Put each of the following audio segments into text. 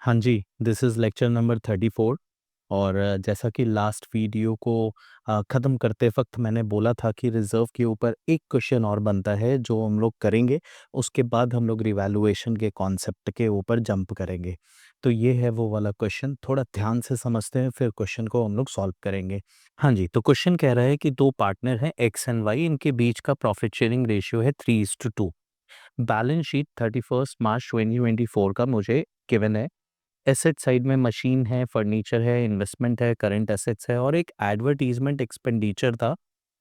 हाँ जी, this is lecture number 34। और जैसा कि लास्ट वीडियो को ख़त्म करते वक़्त मैंने बोला था कि रिज़र्व के ऊपर एक क्वेश्चन और बनता है जो हम लोग करेंगे, उसके बाद हम लोग रिवैल्यूएशन के कॉन्सेप्ट के ऊपर जंप करेंगे। तो ये है वो वाला क्वेश्चन, थोड़ा ध्यान से समझते हैं फिर क्वेश्चन को हम लोग सॉल्व करेंगे। हाँ जी, तो क्वेश्चन कह रहा है कि 2 पार्टनर हैं एक्स एंड वाई, इनके बीच का प्रॉफिट शेयरिंग रेशियो है 3:2। बैलेंस शीट 31 मार्च 2024 का मुझे गिवन है। एसेट साइड में मशीन है, फर्नीचर है, इन्वेस्टमेंट है, करंट एसेट्स है और एक एडवर्टाइजमेंट एक्सपेंडिचर था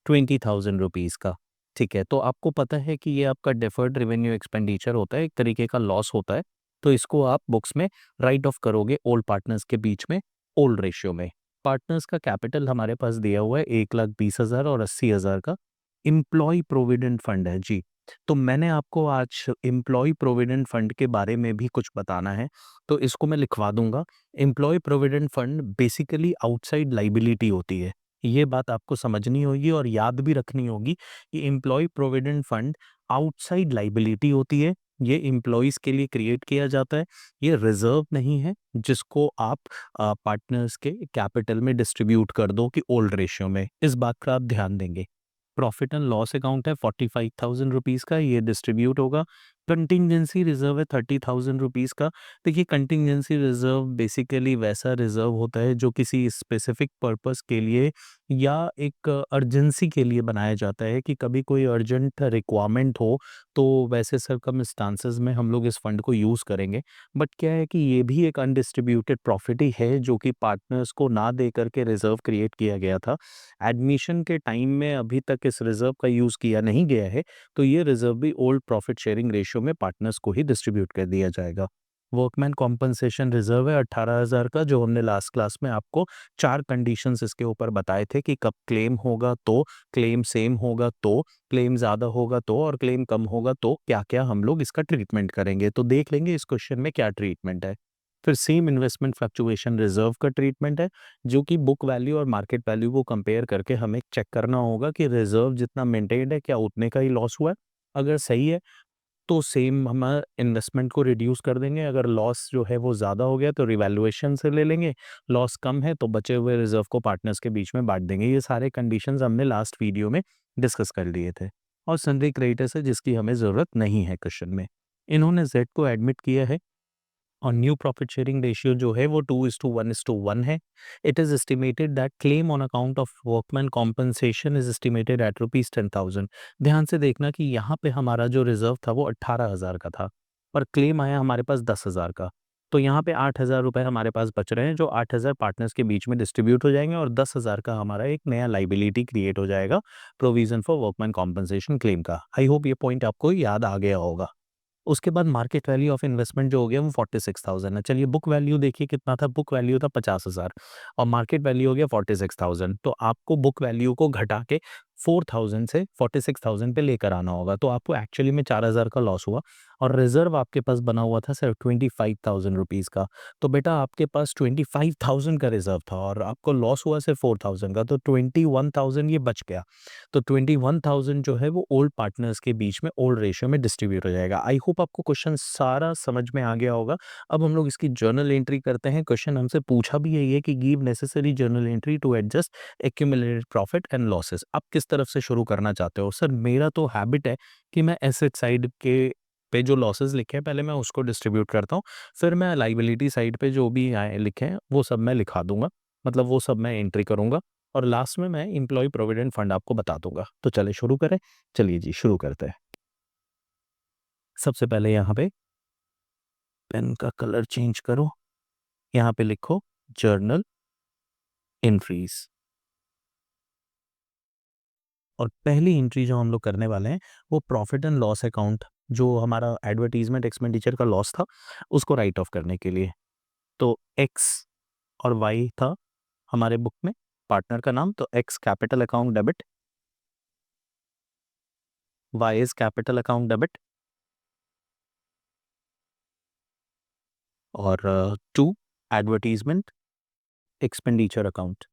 20,000 रुपीज़ का। ठीक है, तो आपको पता है कि ये आपका डिफर्ड रेवेन्यू एक्सपेंडिचर होता है, एक तरीके का लॉस होता है। तो इसको आप बुक्स में राइट ऑफ करोगे ओल्ड पार्टनर्स के बीच में, ओल्ड रेशियो में। पार्टनर्स का कैपिटल हमारे पास दिया हुआ है 1,20,000 और 80,000 का। एम्प्लॉय प्रोविडेंट फंड है जी। तो मैंने आपको आज एम्प्लॉय प्रोविडेंट फंड के बारे में भी कुछ बताना है, तो इसको मैं लिखवा दूंगा। Employee provident fund basically outside liability होती है। ये बात आपको समझनी होगी और याद भी रखनी होगी कि employee provident fund outside liability होती है। ये एम्प्लॉयज के लिए क्रिएट किया जाता है। ये रिजर्व नहीं है जिसको आप पार्टनर्स के कैपिटल में डिस्ट्रीब्यूट कर दो कि ओल्ड रेशियो में। इस बात का आप ध्यान देंगे। प्रॉफिट एंड लॉस अकाउंट है 45,000 रुपीज़ का, ये डिस्ट्रीब्यूट होगा। कंटिंजेंसी रिजर्व है 30,000 रुपीज़ का। देखिए, कंटिंजेंसी रिजर्व बेसिकली वैसा रिजर्व होता है जो किसी स्पेसिफिक पर्पस के लिए या एक अर्जेंसी के लिए बनाया जाता है कि कभी कोई अर्जेंट रिक्वायरमेंट हो, तो वैसे सर्कमस्टांसेस में हम लोग इस फंड को यूज़ करेंगे। बट क्या है कि ये भी एक अनडिस्ट्रीब्यूटेड प्रॉफिट ही है जो कि पार्टनर्स को ना दे करके रिजर्व क्रिएट किया गया था। एडमिशन के टाइम में अभी तक इस रिजर्व का यूज़ किया नहीं गया है, तो ये रिजर्व भी ओल्ड प्रॉफिट शेयरिंग रेशियो में पार्टनर्स को ही डिस्ट्रीब्यूट कर दिया जाएगा। वर्कमैन कॉम्पनसेशन रिजर्व है 18,000 का, जो हमने लास्ट क्लास में आपको 4 कंडीशंस इसके ऊपर बताए थे कि कब क्लेम होगा तो, क्लेम सेम होगा तो, क्लेम ज़्यादा होगा तो और क्लेम कम होगा तो क्या-क्या हम लोग इसका ट्रीटमेंट करेंगे। तो देख लेंगे इस क्वेश्चन में क्या ट्रीटमेंट है। फिर सेम इन्वेस्टमेंट फ्लक्चुएशन रिजर्व का ट्रीटमेंट है, जो कि बुक वैल्यू और मार्केट वैल्यू को कंपेयर करके हमें चेक करना होगा कि रिजर्व जितना मेंटेन्ड है क्या उतने का ही लॉस हुआ है। अगर सही है तो सेम हम इन्वेस्टमेंट को रिड्यूस कर देंगे, अगर लॉस जो है वो ज़्यादा हो गया तो रिवैल्यूएशन से ले लेंगे, लॉस कम है तो बचे हुए रिजर्व को पार्टनर्स के बीच में बांट देंगे। ये सारे कंडीशंस हमने लास्ट वीडियो में डिस्कस कर लिए थे। और सन्ड्री क्रेडिटर्स है जिसकी हमें ज़रूरत नहीं है क्वेश्चन में। इन्होंने जेड को एडमिट किया है और न्यू प्रॉफिट शेयरिंग रेशियो जो है वो 2:1:1 है। It is estimated that claim on account of workman compensation is estimated at rupees 10,000। ध्यान से देखना कि यहाँ पे हमारा जो रिजर्व था वो 18,000 का था और क्लेम आया हमारे पास 10,000 का। तो यहाँ पे 8,000 रुपए हमारे पास बच रहे हैं, जो 8,000 पार्टनर्स के बीच में डिस्ट्रीब्यूट हो जाएंगे और 10,000 का हमारा एक नया लाइबिलिटी क्रिएट हो जाएगा, provision for workman compensation claim का। आई होप ये पॉइंट आपको याद आ गया होगा। उसके बाद मार्केट वैल्यू ऑफ इन्वेस्टमेंट जो हो गया वो 46,000 है। चलिए, बुक वैल्यू देखिए कितना था, बुक वैल्यू था 50,000 और मार्केट वैल्यू हो गया 46,000। तो आपको बुक वैल्यू को घटा के 4,000 से 46,000 पे लेकर आना होगा। तो आपको एक्चुअली में 4,000 का लॉस हुआ और रिजर्व आपके पास बना हुआ था सिर्फ 25,000 रुपीज़ का। तो बेटा आपके पास 25,000 का रिजर्व था और आपको लॉस हुआ सिर्फ 4,000 का, तो 21,000 ये बच गया। तो 21,000 जो है वो ओल्ड पार्टनर्स के बीच में ओल्ड रेशियो में डिस्ट्रीब्यूट हो जाएगा। आई होप आपको क्वेश्चन सारा समझ में आ गया होगा। अब हम लोग इसकी जर्नल एंट्री करते हैं। क्वेश्चन हमसे पूछा भी यही है कि give necessary journal entry to adjust accumulated profit and losses. आप किस तरफ से शुरू करना चाहते हो? सर, मेरा तो हैबिट है कि मैं एसेट साइड के पे जो लॉसेस लिखे हैं पहले मैं उसको डिस्ट्रीब्यूट करता हूँ, फिर मैं लाइबिलिटी साइड पे जो भी आए लिखे हैं वो सब मैं लिखा दूंगा, मतलब वो सब मैं एंट्री करूंगा और लास्ट में मैं एम्प्लॉय प्रोविडेंट फंड आपको बता दूंगा। तो चले शुरू करें। चलिए जी, शुरू करते हैं। सबसे पहले यहाँ पे पेन का कलर चेंज करो, यहाँ पे लिखो जर्नल एंट्रीज। और पहली एंट्री जो हम लोग करने वाले हैं वो प्रॉफिट एंड लॉस अकाउंट, जो हमारा एडवर्टीजमेंट एक्सपेंडिचर का लॉस था उसको राइट ऑफ करने के लिए। तो एक्स और वाई था हमारे बुक में पार्टनर का नाम, तो X capital account debit, Y is capital account debit और टू एडवर्टीजमेंट एक्सपेंडिचर अकाउंट।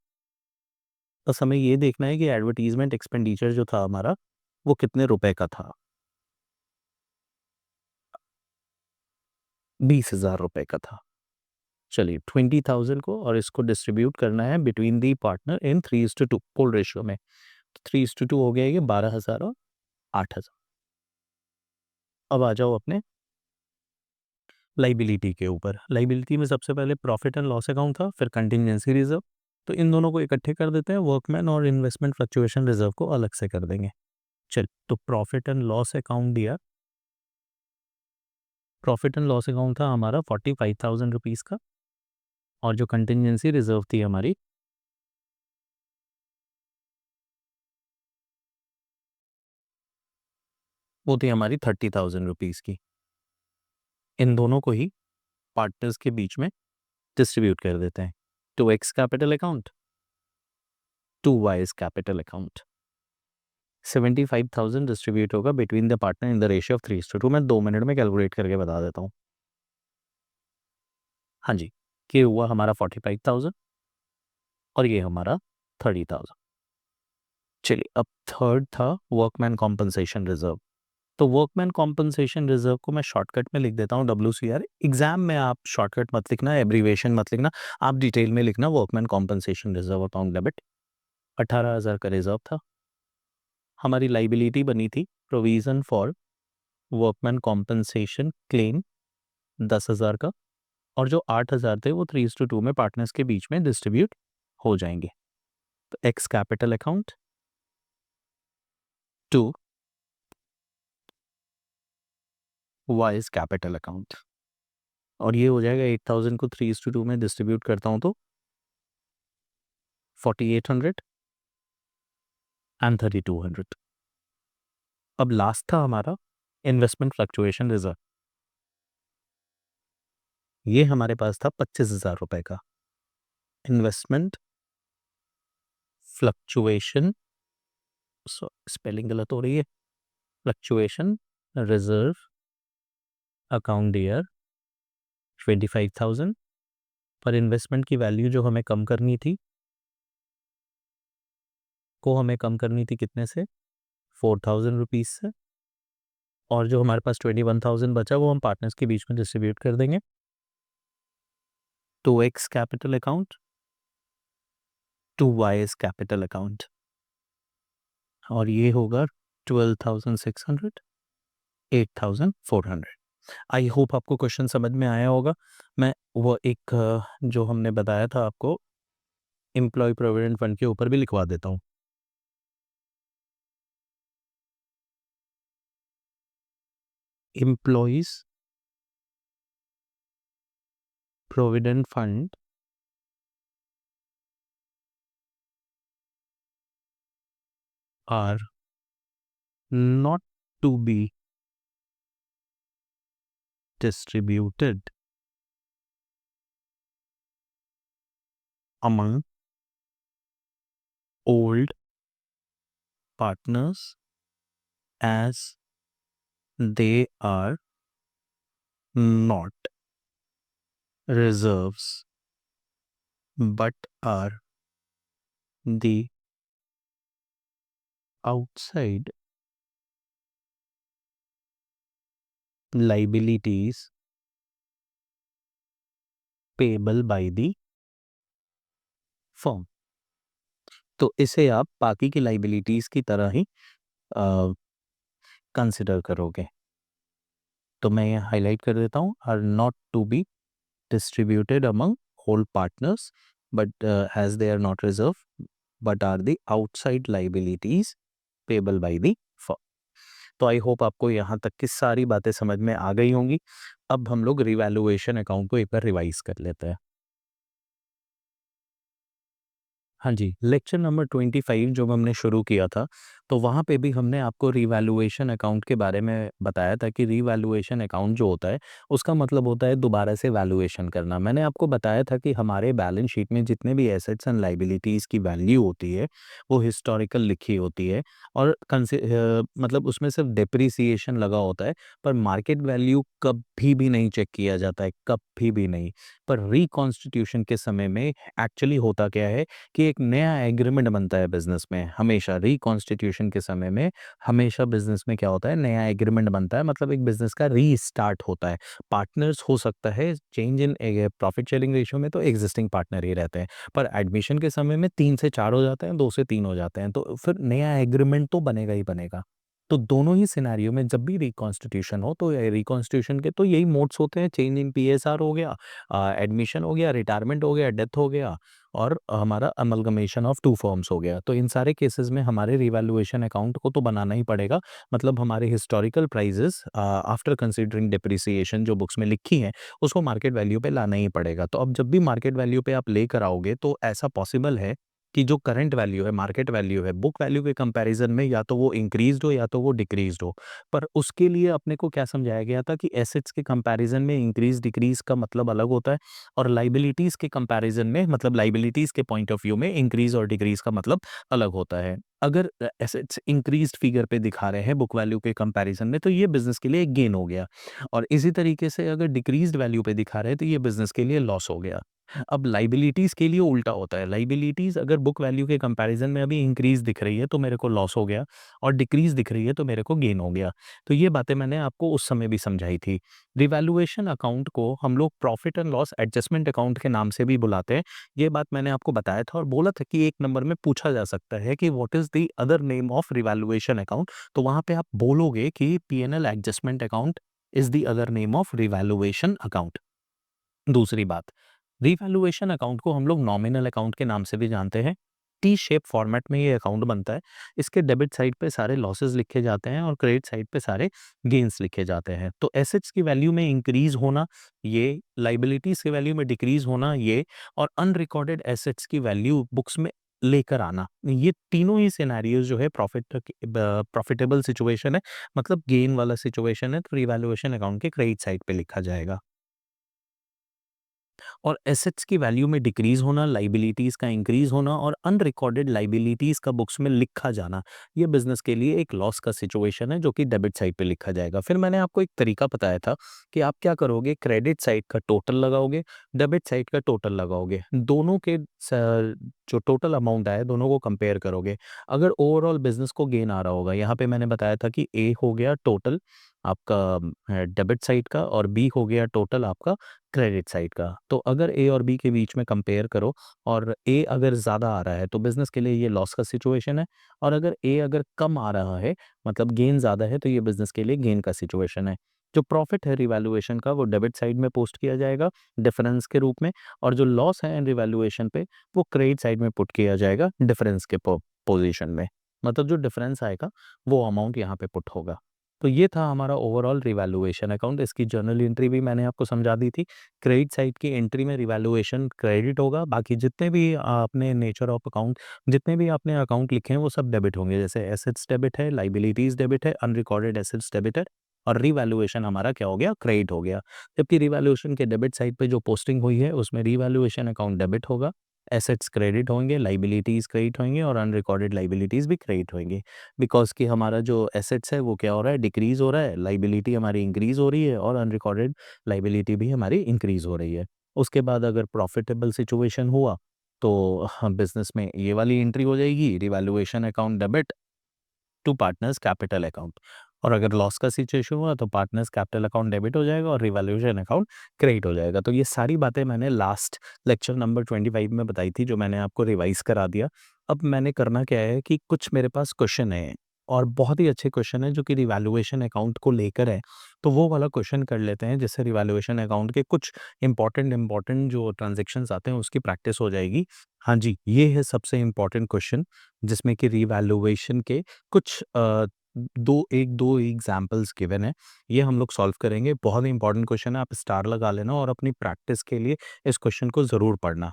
बस हमें ये देखना है कि एडवर्टीजमेंट एक्सपेंडिचर जो था हमारा वो कितने रुपए का था। 20,000 रुपए का था। चलिए 20,000 को और इसको डिस्ट्रीब्यूट करना है बिटवीन दी पार्टनर इन 3:2 पोल रेशियो में। 3:2 हो गया ये 12,000 और 8,000। अब आ जाओ अपने लाइबिलिटी के ऊपर। लाइबिलिटी में सबसे पहले प्रॉफिट एंड लॉस अकाउंट था, फिर कंटिजेंसी रिजर्व। तो इन दोनों को इकट्ठे कर देते हैं, वर्कमैन और इन्वेस्टमेंट फ्लक्चुएशन रिजर्व को अलग से कर देंगे। चल, तो प्रॉफिट एंड लॉस अकाउंट दिया। प्रॉफिट एंड लॉस अकाउंट था हमारा 45,000 रुपीज़ का, और जो कंटिजेंसी रिजर्व थी हमारी वो थी हमारी 30,000 रुपीज़ की। इन दोनों को ही पार्टनर्स के बीच में डिस्ट्रीब्यूट कर देते हैं। 2x capital account, 2y's capital account. 75,000 distribute होगा between the partner in the ratio of 3:2। मैं 2 मिनट में कैलकुलेट करके बता देता हूँ। हाँ जी, ये हुआ हमारा 45,000 और ये हमारा 30,000। चलिए, अब थर्ड था वर्कमैन कॉम्पनसेशन रिजर्व। तो वर्कमैन कॉम्पनसेशन रिजर्व को मैं शॉर्टकट में लिख देता हूँ WCR। एग्जाम में आप शॉर्टकट मत लिखना, एब्रीवेशन मत लिखना, आप डिटेल में लिखना workman compensation reserve account debit. 18,000 का रिजर्व था। हमारी लाइबिलिटी बनी थी provision for workman compensation claim 10,000 का, और जो 8,000 थे वो 3:2 में पार्टनर्स के बीच में डिस्ट्रीब्यूट हो जाएंगे। तो X capital account to Y's capital account, और ये हो जाएगा 8,000 को 3:2 में डिस्ट्रीब्यूट करता हूं तो 4,800 एंड 3,200। अब लास्ट था हमारा इन्वेस्टमेंट फ्लक्चुएशन रिजर्व। ये हमारे पास था 25,000 रुपए का इन्वेस्टमेंट फ्लक्चुएशन, स्पेलिंग गलत हो रही है, फ्लक्चुएशन रिजर्व अकाउंट ईयर 25,000। पर इन्वेस्टमेंट की वैल्यू जो हमें कम करनी थी, कितने से? 4,000 रुपीज़ से। और जो हमारे पास 21,000 बचा वो हम पार्टनर्स के बीच में डिस्ट्रीब्यूट कर देंगे। 2x capital account, 2y's capital account, और ये होगा 12,600, 8,400। आई होप आपको क्वेश्चन समझ में आया होगा। मैं वो एक जो हमने बताया था आपको एम्प्लॉय प्रोविडेंट फंड के ऊपर भी लिखवा देता हूँ। Employees provident fund are not to be distributed among old partners as they are not reserves but are the outside liabilities payable by the firm। तो इसे आप बाकी की लाइबिलिटीज की तरह ही कंसिडर करोगे। तो मैं ये हाईलाइट कर देता हूँ, are not to be distributed among whole partners but as they are not reserve but are the outside liabilities payable by the firm. तो आई होप आपको यहाँ तक की सारी बातें समझ में आ गई होंगी। अब हम लोग रिवैल्यूएशन अकाउंट को एक बार रिवाइज कर लेते हैं। हाँ जी, लेक्चर नंबर 25 जब हमने शुरू किया था, तो वहाँ पे भी हमने आपको रिवैल्यूएशन अकाउंट के बारे में बताया था कि रिवैल्यूएशन अकाउंट जो होता है, उसका मतलब होता है दोबारा से वैल्यूएशन करना। मैंने आपको बताया था कि हमारे बैलेंस शीट में जितने भी एसेट्स एंड लायबिलिटीज़ की वैल्यू होती है, वो हिस्टोरिकल लिखी होती है, और मतलब उसमें सिर्फ डेप्रिसिएशन लगा होता है, पर मार्केट वैल्यू कभी भी नहीं चेक किया जाता है, कभी भी नहीं। पर रिकॉन्स्टिट्यूशन के समय में एक्चुअली होता क्या है कि एक नया एग्रीमेंट बनता है बिज़नेस में हमेशा रिकॉन्स्टिट्यूशन के समय में, हमेशा बिज़नेस में क्या होता है नया एग्रीमेंट बनता है मतलब एक बिज़नेस का रीस्टार्ट होता है। पार्टनर्स हो सकता है change in profit sharing ratio में तो एक्जिस्टिंग पार्टनर ही रहते हैं। पर एडमिशन के समय में 3 से 4 हो जाते हैं, 2 से 3 हो जाते हैं, तो फिर नया एग्रीमेंट तो बनेगा ही बनेगा। तो दोनों ही सिनेरियो में जब भी रिकॉन्स्टिट्यूशन हो तो रिकॉन्स्टिट्यूशन के तो यही मोड्स होते हैं, चेंज इन पीएसआर हो गया, एडमिशन हो गया, रिटायरमेंट हो गया, डेथ हो गया और हमारा अमलगमेशन ऑफ 2 फर्म्स हो गया। तो इन सारे केसेस में हमारे रिवैल्यूएशन अकाउंट को तो बनाना ही पड़ेगा। मतलब हमारे historical prices after considering depreciation जो बुक्स में लिखी हैं, उसको मार्केट वैल्यू पे लाना ही पड़ेगा। तो अब जब भी मार्केट वैल्यू पे आप लेकर आओगे तो ऐसा पॉसिबल है कि जो करंट वैल्यू है, मार्केट वैल्यू है, बुक वैल्यू के कंपैरिज़न में या तो वो इंक्रीज़्ड हो या तो वो डिक्रीज़्ड हो। पर उसके लिए अपने को क्या समझाया गया था कि एसेट्स के कंपैरिज़न में इंक्रीज़ डिक्रीज़ का मतलब अलग होता है और लायबिलिटीज़ के कंपैरिज़न में मतलब लायबिलिटीज़ के पॉइंट ऑफ व्यू में इंक्रीज़ और डिक्रीज़ का मतलब अलग होता है। अगर एसेट्स इंक्रीज़्ड फिगर पे दिखा रहे हैं बुक वैल्यू के कंपैरिज़न में तो ये बिज़नेस के लिए एक गेन हो गया और इसी तरीके से अगर डिक्रीज़्ड वैल्यू पे दिखा रहे हैं तो ये बिज़नेस के लिए लॉस हो गया। अब लायबिलिटीज़ के लिए उल्टा होता है। लायबिलिटीज़ अगर बुक वैल्यू के कंपैरिज़न में अभी इंक्रीज़ दिख रही है तो मेरे को लॉस हो गया और डिक्रीज़ दिख रही है तो मेरे को गेन हो गया। तो ये बातें मैंने आपको उस समय भी समझाई थी। रिवैल्यूएशन अकाउंट को हम लोग profit and loss adjustment account के नाम से भी बुलाते हैं। ये बात मैंने आपको बताया था और बोला था कि 1 नंबर में पूछा जा सकता है कि what is the other name of revaluation account? तो वहाँ पे आप बोलोगे कि P&L adjustment account is the other name of revaluation account. दूसरी बात, रिवैल्यूएशन अकाउंट को हम लोग नॉमिनल अकाउंट के नाम से भी जानते हैं। टी शेप फॉर्मेट में ये अकाउंट बनता है। इसके डेबिट साइड पे सारे लॉसेस लिखे जाते हैं और क्रेडिट साइड पे सारे गेन्स लिखे जाते हैं। तो एसेट्स की वैल्यू में इंक्रीज़ होना ये, लायबिलिटीज़ की वैल्यू में डिक्रीज़ होना ये और अनरिकॉर्डेड एसेट्स की वैल्यू बुक्स में लेकर आना। ये तीनों ही सिनेरियोज़ जो है प्रॉफिटेबल सिचुएशन है, मतलब गेन वाला सिचुएशन है, तो रिवैल्यूएशन अकाउंट के क्रेडिट साइड पे लिखा जाएगा। और एसेट्स की वैल्यू में डिक्रीज होना, लायबिलिटीज का इंक्रीज होना और अनरिकॉर्डेड लायबिलिटीज का बुक्स में लिखा जाना, ये बिजनेस के लिए एक लॉस का सिचुएशन है जो कि डेबिट साइड पे लिखा जाएगा। फिर मैंने आपको एक तरीका बताया था कि आप क्या करोगे, क्रेडिट साइड का टोटल लगाओगे, डेबिट साइड का टोटल लगाओगे, दोनों के जो टोटल अमाउंट आया दोनों को कंपेयर करोगे। अगर ओवरऑल बिजनेस को गेन आ रहा होगा, यहाँ पे मैंने बताया था कि ए हो गया टोटल आपका डेबिट साइड का और बी हो गया टोटल आपका क्रेडिट साइड का। तो अगर ए और बी के बीच में कंपेयर करो और ए अगर ज़्यादा आ रहा है तो बिज़नेस के लिए ये लॉस का सिचुएशन है और अगर ए अगर कम आ रहा है मतलब गेन ज़्यादा है तो ये बिज़नेस के लिए गेन का सिचुएशन है। जो प्रॉफिट है रिवैल्यूएशन का वो डेबिट साइड में पोस्ट किया जाएगा डिफरेंस के रूप में और जो लॉस है रिवैल्यूएशन पे वो क्रेडिट साइड में पुट किया जाएगा डिफरेंस के पोजीशन में। मतलब जो डिफरेंस आएगा वो अमाउंट यहाँ पे पुट होगा। तो ये था हमारा ओवरऑल रिवैल्यूएशन अकाउंट। इसकी जर्नल एंट्री भी मैंने आपको समझा दी थी। क्रेडिट साइड की एंट्री में रिवैल्यूएशन क्रेडिट होगा, बाकी जितने भी आपने नेचर ऑफ अकाउंट जितने भी आपने अकाउंट लिखे हैं वो सब डेबिट होंगे। जैसे एसेट्स डेबिट है, लायबिलिटीज़ डेबिट है, अनरिकॉर्डेड एसेट्स डेबिट है और रिवैल्यूएशन हमारा क्या हो गया, क्रेडिट हो गया। जबकि रिवैल्यूएशन के डेबिट साइड पे जो पोस्टिंग हुई है उसमें रिवैल्यूएशन अकाउंट डेबिट होगा, एसेट्स क्रेडिट होंगे, लायबिलिटीज़ क्रेडिट होंगे और अनरिकॉर्डेड लायबिलिटीज़ भी क्रेडिट होंगे। बिकॉज़ कि हमारा जो एसेट्स है वो क्या हो रहा है, डिक्रीज़ हो रहा है, लायबिलिटी हमारी इंक्रीज़ हो रही है और अनरिकॉर्डेड लायबिलिटी भी हमारी इंक्रीज़ हो रही है। उसके बाद अगर प्रॉफिटेबल सिचुएशन हुआ तो बिज़नेस में ये वाली एंट्री हो जाएगी, revaluation account debit to partners capital account और अगर लॉस का सिचुएशन हुआ तो पार्टनर्स कैपिटल अकाउंट डेबिट हो जाएगा और रिवैल्यूएशन अकाउंट क्रेडिट हो जाएगा। तो ये सारी बातें मैंने लास्ट लेक्चर नंबर 25 में बताई थी जो मैंने आपको रिवाइज़ करा दिया। अब मैंने करना क्या है कि कुछ मेरे पास क्वेश्चन हैं और बहुत ही अच्छे क्वेश्चन हैं जो कि रिवैल्यूएशन अकाउंट को लेकर है। तो वो वाला क्वेश्चन कर लेते हैं जिससे रिवैल्यूएशन अकाउंट के कुछ इम्पोर्टेंट जो ट्रांज़ैक्शंस आते हैं उसकी प्रैक्टिस हो जाएगी। हाँ जी, ये है सबसे इम्पोर्टेंट क्वेश्चन जिसमें कि रिवैल्यूएशन के कुछ 2 एग्ज़ाम्पल्स गिवन हैं। ये हम लोग सॉल्व करेंगे। बहुत ही इम्पोर्टेंट क्वेश्चन है, आप स्टार लगा लेना और अपनी प्रैक्टिस के लिए इस क्वेश्चन को ज़रूर पढ़ना।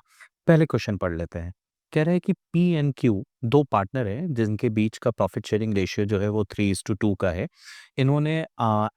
पहले क्वेश्चन पढ़ लेते हैं। कह रहा है कि पी एंड क्यू 2 पार्टनर हैं जिनके बीच का प्रॉफिट शेयरिंग रेशियो जो है वो 3:2 का है। इन्होंने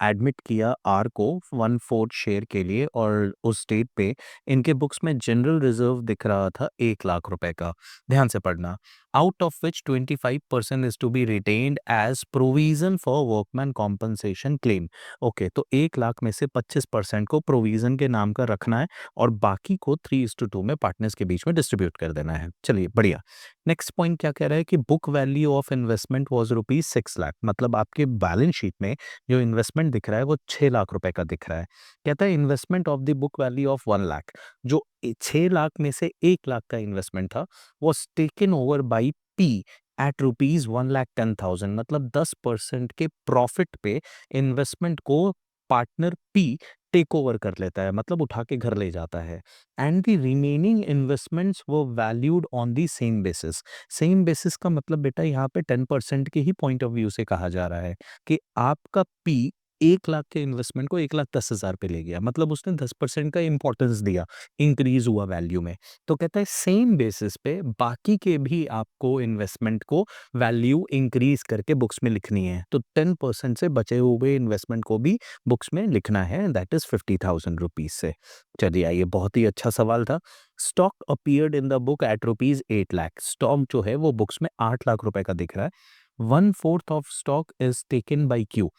एडमिट किया आर को 1/4 शेयर के लिए और उस डेट पे इनके बुक्स में जनरल रिज़र्व दिख रहा था 1 लाख रुपए का। ध्यान से पढ़ना। Out of which 25% is to be retained as provision for workman compensation claim. Okay, तो 1 लाख में से 25% को प्रोविज़न के नाम का रखना है और बाकी को 3:2 में पार्टनर्स के बीच में डिस्ट्रीब्यूट कर देना है। चलिए बढ़िया। नेक्स्ट पॉइंट क्या कह रहा है कि book value of investment was rupees 6 lakh, मतलब आपके बैलेंस शीट में जो इन्वेस्टमेंट दिख रहा है वो 6 लाख रुपए का दिख रहा है। कहता है investment of the book value of 1 lakh, जो 6 लाख में से 1 लाख का इन्वेस्टमेंट था was taken over by P at rupees 1,10,000, मतलब 10% के प्रॉफिट पे इन्वेस्टमेंट को पार्टनर पी टेक ओवर कर लेता है, मतलब उठा के घर ले जाता है। And the remaining investments were valued on the same basis. Same basis का मतलब बेटा यहाँ पे 10% के ही पॉइंट ऑफ व्यू से कहा जा रहा है कि आपका पी 1 लाख के इन्वेस्टमेंट को 1,10,000 पे ले गया, मतलब उसने 10% का इंपॉर्टेंस दिया, इंक्रीज हुआ वैल्यू में। तो कहता है सेम बेसिस पे बाकी के भी आपको इन्वेस्टमेंट को वैल्यू इंक्रीज करके बुक्स में लिखनी है। तो 10% से बचे हुए इन्वेस्टमेंट को भी बुक्स में लिखना है, दैट इज 50,000 रुपीज से। चलिए आइए, बहुत ही अच्छा सवाल था। Stock appeared in the book at rupees 8 lakh. Stock जो है वो बुक्स में 8 लाख रुपए का दिख रहा है। 1/4 of stock is taken by Q.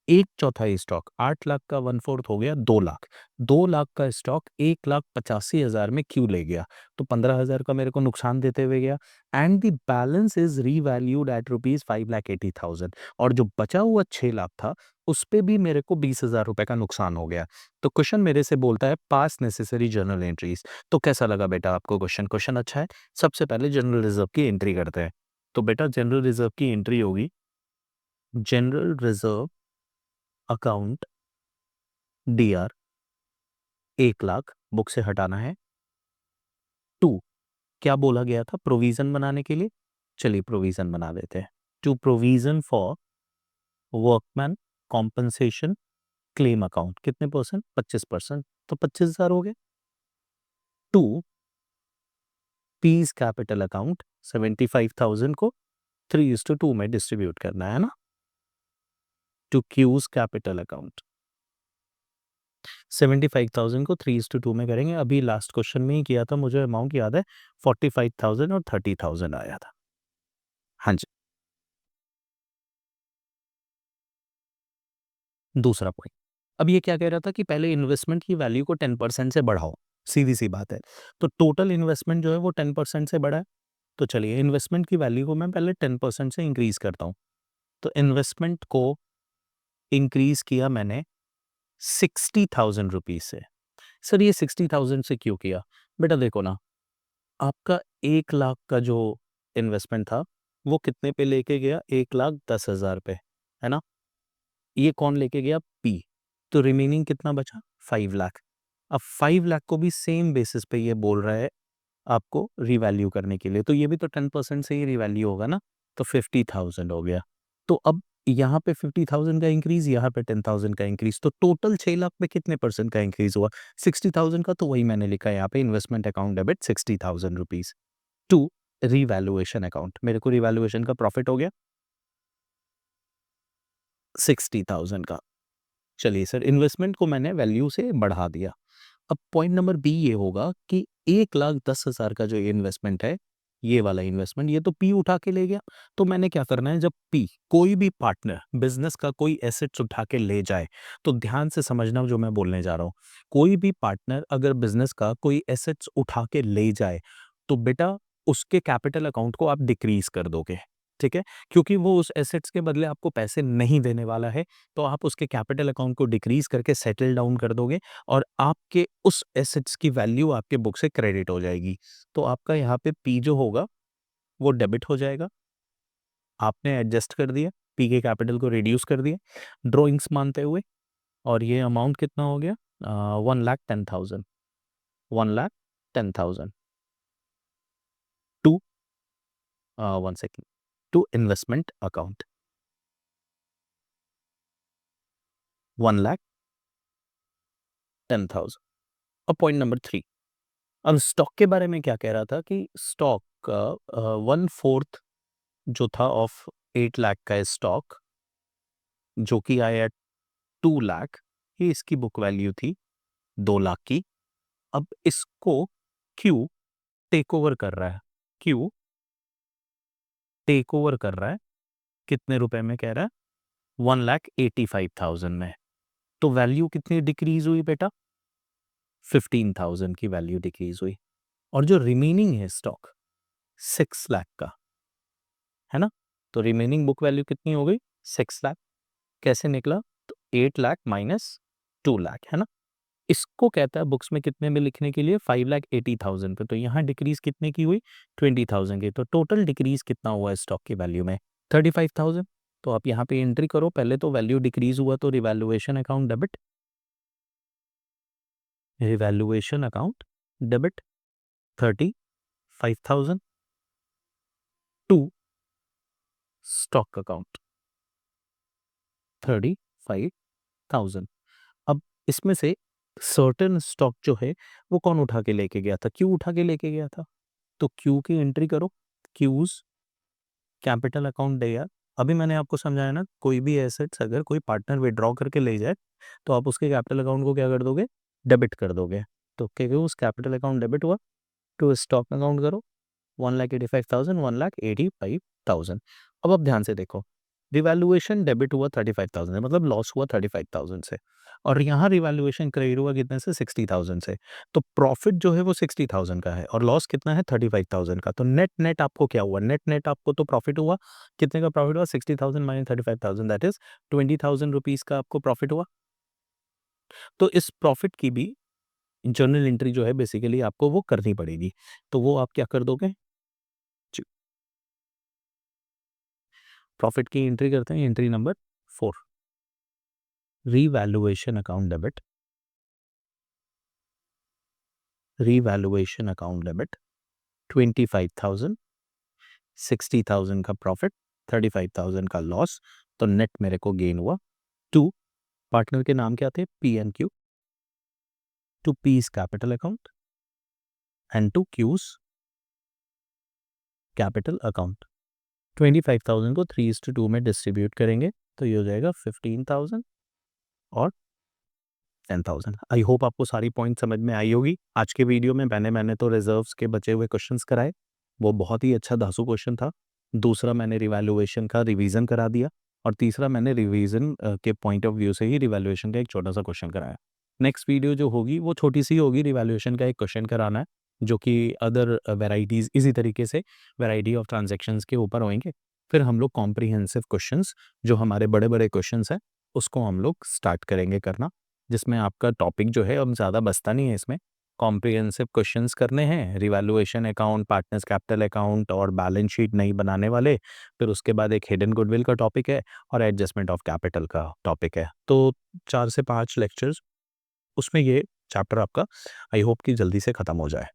एक चौथाई स्टॉक, 8 लाख का 1/4 हो गया 2 लाख। 2 लाख का स्टॉक 1,85,000 में क्यों ले गया? तो 15,000 का मेरे को नुकसान देते हुए गया। And the balance is revalued at rupees 5,80,000, और जो बचा हुआ 6 लाख था उस पे भी मेरे को 20,000 रुपए का नुकसान हो गया। तो क्वेश्चन मेरे से बोलता है पास नेसेसरी जर्नल एंट्रीज। तो कैसा लगा बेटा आपको क्वेश्चन? क्वेश्चन अच्छा है। सबसे पहले जनरल रिजर्व की एंट्री करते हैं। तो बेटा जनरल रिजर्व की एंट्री होगी, general reserve account DR 1 lakh book से हटाना है। 2, क्या बोला गया था प्रोविजन बनाने के लिए? चलिए प्रोविजन बना देते हैं। To provision for workman compensation claim account, कितने परसेंट? 25%, तो 25,000 हो गए। 2, पीस कैपिटल अकाउंट 75,000 को 3:2 में डिस्ट्रीब्यूट करना है ना, टू क्यूज कैपिटल अकाउंट। 75,000 को 3:2 में करेंगे। अभी लास्ट क्वेश्चन में ही किया था, मुझे अमाउंट याद है, 45,000 और 30,000 आया था। हाँ जी। दूसरा पॉइंट, अब ये क्या कह रहा था कि पहले इन्वेस्टमेंट की वैल्यू को 10% से बढ़ाओ। सीधी सी बात है। तो टोटल इन्वेस्टमेंट जो है वो 10% से बढ़ा है। तो चलिए इन्वेस्टमेंट की वैल्यू को मैं पहले 10% से इंक्रीज करता हूँ। तो इन्वेस्टमेंट को इंक्रीज किया मैंने 60,000 रुपीज से। सर ये 60,000 से क्यों किया? बेटा देखो ना, आपका 1 लाख का जो इन्वेस्टमेंट था वो कितने पे लेके गया? 1,10,000 पे, है ना? ये कौन लेके गया? पी। तो रिमेनिंग कितना बचा? 5 लाख। अब 5 लाख को भी सेम बेसिस पे ये बोल रहा है आपको रिवैल्यू करने के लिए, तो ये भी तो 10% से ही रिवैल्यू होगा ना, तो 50,000 हो गया। तो अब यहाँ पे 50,000 का इंक्रीज, यहाँ पे 10,000 का इंक्रीज, तो टोटल 6 लाख में कितने परसेंट का इंक्रीज हुआ? 60,000 का, तो वही मैंने लिखा है यहाँ पे, investment account debit 60,000 rupees to revaluation account. मेरे को रिवैल्यूएशन का प्रॉफिट हो गया 60,000 का। चलिए सर, इन्वेस्टमेंट को मैंने वैल्यू से बढ़ा दिया। अब पॉइंट नंबर बी ये होगा कि 1,10,000 का जो ये इन्वेस्टमेंट है, ये वाला इन्वेस्टमेंट, ये तो पी उठा के ले गया। तो मैंने क्या करना है, जब पी कोई भी पार्टनर बिजनेस का कोई एसेट्स उठा के ले जाए, तो ध्यान से समझना जो मैं बोलने जा रहा हूँ। कोई भी पार्टनर अगर बिजनेस का कोई एसेट्स उठा के ले जाए, तो बेटा उसके कैपिटल अकाउंट को आप डिक्रीज कर दोगे। ठीक है, क्योंकि वो उस एसेट्स के बदले आपको पैसे नहीं देने वाला है, तो आप उसके कैपिटल अकाउंट को डिक्रीज करके सेटल डाउन कर दोगे और आपके उस एसेट्स की वैल्यू आपके बुक से क्रेडिट हो जाएगी। तो आपका यहाँ पे पी जो होगा वो डेबिट हो जाएगा। आपने एडजस्ट कर दिया, पी के कैपिटल को रिड्यूस कर दिया ड्रॉइंग्स मानते हुए, और ये अमाउंट कितना हो गया? 1,10,000। 1,10,000 to, 1 second, to investment account 1,10,000। अब पॉइंट नंबर 3, अब स्टॉक के बारे में क्या कह रहा था कि स्टॉक का 1/4 जो था ऑफ 8 लाख का स्टॉक, जो कि आया 2 लाख, ये इसकी बुक वैल्यू थी 2 लाख की। अब इसको क्यू टेक ओवर कर रहा है, क्यू टेक ओवर कर रहा है, कितने रुपए में कह रहा है? 1,85,000 में। तो वैल्यू कितनी डिक्रीज हुई बेटा? 15,000 की वैल्यू डिक्रीज हुई। और जो रिमेनिंग है स्टॉक 6 लाख का, है ना? तो रिमेनिंग बुक वैल्यू कितनी हो गई? 6 लाख। कैसे निकला? तो 8 लाख माइनस 2 लाख, है ना? इसको कहता है बुक्स में कितने में लिखने के लिए? 5,80,000 पे। तो यहाँ डिक्रीज कितने की हुई? 20,000 की। तो टोटल डिक्रीज कितना हुआ स्टॉक की वैल्यू में? 35,000। तो आप यहाँ पे एंट्री करो, पहले तो वैल्यू डिक्रीज हुआ तो revaluation account debit, revaluation account debit 35,000 to stock account 35,000। अब इसमें से सर्टेन स्टॉक जो है वो कौन उठा के लेके गया था? क्यू उठा के लेके गया था। तो क्यू की एंट्री करो, क्यूज कैपिटल अकाउंट दे यार। अभी मैंने आपको समझाया ना, कोई भी एसेट्स अगर कोई पार्टनर विड्रॉ करके ले जाए तो आप उसके कैपिटल अकाउंट को क्या कर दोगे? डेबिट कर दोगे। तो क्या उस कैपिटल अकाउंट डेबिट हुआ, टू स्टॉक अकाउंट करो 1,85,000, 1,85,000। अब आप ध्यान से देखो, रिवैल्यूएशन डेबिट हुआ 35,000 से, मतलब लॉस हुआ 35,000 से, और यहाँ रिवैल्यूएशन क्रेडिट हुआ कितने से? 60,000 से। तो प्रॉफिट जो है वो 60,000 का है और लॉस कितना है? 35,000 का। तो नेट नेट आपको क्या हुआ? नेट नेट आपको तो प्रॉफिट हुआ। कितने का प्रॉफिट हुआ? 60,000 माइनस 35,000, दैट इज 20,000 रुपीज का आपको प्रॉफिट हुआ। तो इस प्रॉफिट की भी जर्नल एंट्री जो है बेसिकली आपको वो करनी पड़ेगी। तो वो आप क्या कर दोगे? प्रॉफिट की एंट्री करते हैं, entry number 4, revaluation account debit, revaluation account debit 25,000, 60,000 का प्रॉफिट, 35,000 का लॉस। तो नेट मेरे को गेन हुआ 2। पार्टनर के नाम क्या थे? P and Q, to P's capital account and to Q's capital account. 25,000 को 3:2 में डिस्ट्रीब्यूट करेंगे तो ये हो जाएगा 15,000 और 10,000। आई होप आपको सारी पॉइंट समझ में आई होगी। आज के वीडियो में मैंने तो रिजर्व्स के बचे हुए क्वेश्चंस कराए, वो बहुत ही अच्छा धांसू क्वेश्चन था। दूसरा मैंने रिवैल्यूएशन का रिवीजन करा दिया और तीसरा मैंने रिवीजन के पॉइंट ऑफ व्यू से ही रिवैल्यूएशन का एक छोटा सा क्वेश्चन कराया। नेक्स्ट वीडियो जो होगी वो छोटी सी होगी, रिवैल्यूएशन का एक क्वेश्चन कराना है जो कि अदर वेराइटीज़ इसी तरीके से वैरायटी ऑफ ट्रांजैक्शंस के ऊपर होंगे। फिर हम लोग कॉम्प्रिहेंसिव क्वेश्चंस जो हमारे बड़े बड़े क्वेश्चंस हैं उसको हम लोग स्टार्ट करेंगे करना, जिसमें आपका टॉपिक जो है अब ज़्यादा बचता नहीं है। इसमें कॉम्प्रिहेंसिव क्वेश्चंस करने हैं, revaluation account, partners capital account और बैलेंस शीट नहीं बनाने वाले। फिर उसके बाद एक हिडन गुडविल का टॉपिक है और एडजस्टमेंट ऑफ कैपिटल का टॉपिक है। तो 4 से 5 लेक्चर्स उसमें ये चैप्टर आपका आई होप कि जल्दी से ख़त्म हो जाए।